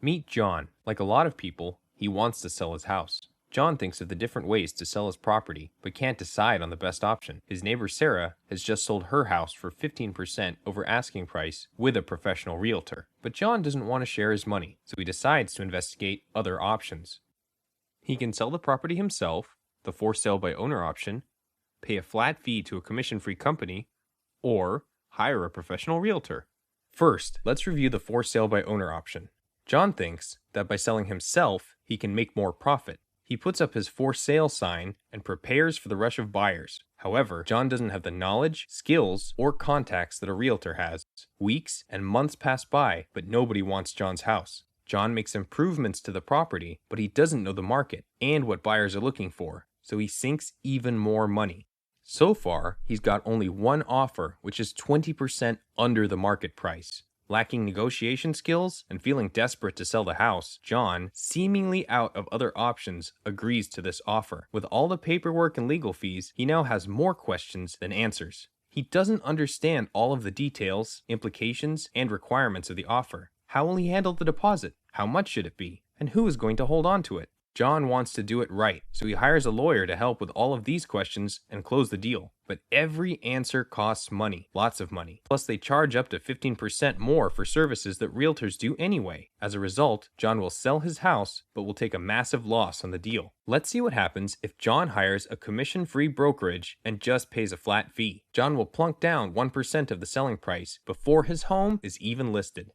Meet John. Like a lot of people, he wants to sell his house. John thinks of the different ways to sell his property, but can't decide on the best option. His neighbor Sarah has just sold her house for 15% over asking price with a professional realtor. But John doesn't want to share his money, so he decides to investigate other options. He can sell the property himself, the for sale by owner option, pay a flat fee to a commission-free company, or hire a professional realtor. First, let's review the for sale by owner option. John thinks that by selling himself, he can make more profit. He puts up his for sale sign and prepares for the rush of buyers. However, John doesn't have the knowledge, skills, or contacts that a realtor has. Weeks and months pass by, but nobody wants John's house. John makes improvements to the property, but he doesn't know the market and what buyers are looking for, so he sinks even more money. So far, he's got only one offer, which is 20% under the market price. Lacking negotiation skills and feeling desperate to sell the house, John, seemingly out of other options, agrees to this offer. With all the paperwork and legal fees, he now has more questions than answers. He doesn't understand all of the details, implications, and requirements of the offer. How will he handle the deposit? How much should it be? And who is going to hold on to it? John wants to do it right, so he hires a lawyer to help with all of these questions and close the deal. But every answer costs money, lots of money. Plus they charge up to 15% more for services that realtors do anyway. As a result, John will sell his house, but will take a massive loss on the deal. Let's see what happens if John hires a commission-free brokerage and just pays a flat fee. John will plunk down 1% of the selling price before his home is even listed.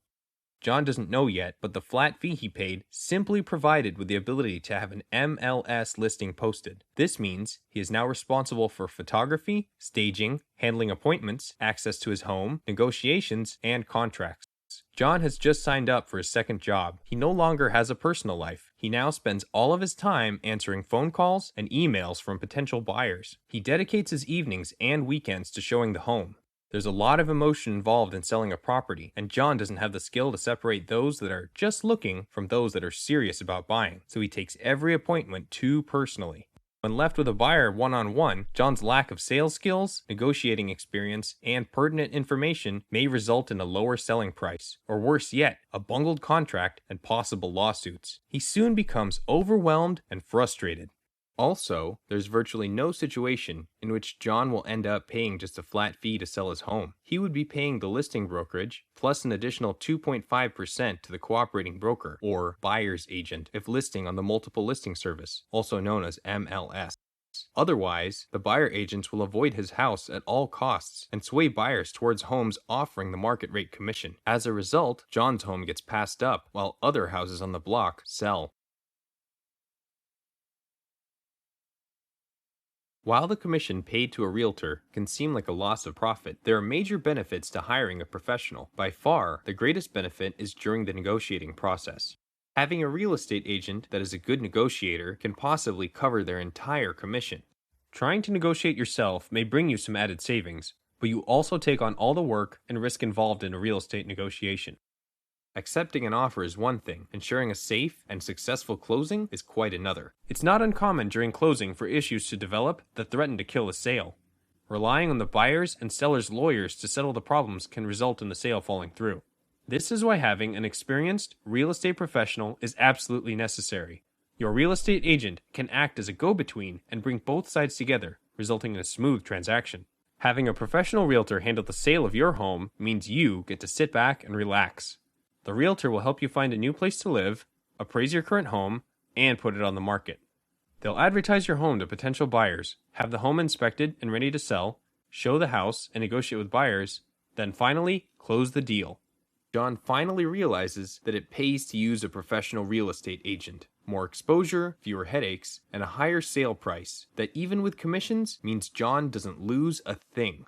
John doesn't know yet, but the flat fee he paid simply provided with the ability to have an MLS listing posted. This means he is now responsible for photography, staging, handling appointments, access to his home, negotiations, and contracts. John has just signed up for his second job. He no longer has a personal life. He now spends all of his time answering phone calls and emails from potential buyers. He dedicates his evenings and weekends to showing the home. There's a lot of emotion involved in selling a property, and John doesn't have the skill to separate those that are just looking from those that are serious about buying, so he takes every appointment too personally. When left with a buyer one-on-one, John's lack of sales skills, negotiating experience, and pertinent information may result in a lower selling price, or worse yet, a bungled contract and possible lawsuits. He soon becomes overwhelmed and frustrated. Also, there's virtually no situation in which John will end up paying just a flat fee to sell his home. He would be paying the listing brokerage plus an additional 2.5% to the cooperating broker or buyer's agent if listing on the multiple listing service, also known as MLS. Otherwise, the buyer agents will avoid his house at all costs and sway buyers towards homes offering the market rate commission. As a result, John's home gets passed up while other houses on the block sell. While the commission paid to a realtor can seem like a loss of profit, there are major benefits to hiring a professional. By far, the greatest benefit is during the negotiating process. Having a real estate agent that is a good negotiator can possibly cover their entire commission. Trying to negotiate yourself may bring you some added savings, but you also take on all the work and risk involved in a real estate negotiation. Accepting an offer is one thing, ensuring a safe and successful closing is quite another. It's not uncommon during closing for issues to develop that threaten to kill a sale. Relying on the buyers and sellers' lawyers to settle the problems can result in the sale falling through. This is why having an experienced real estate professional is absolutely necessary. Your real estate agent can act as a go-between and bring both sides together, resulting in a smooth transaction. Having a professional realtor handle the sale of your home means you get to sit back and relax. The realtor will help you find a new place to live, appraise your current home, and put it on the market. They'll advertise your home to potential buyers, have the home inspected and ready to sell, show the house and negotiate with buyers, then finally close the deal. John finally realizes that it pays to use a professional real estate agent. More exposure, fewer headaches, and a higher sale price that even with commissions means John doesn't lose a thing.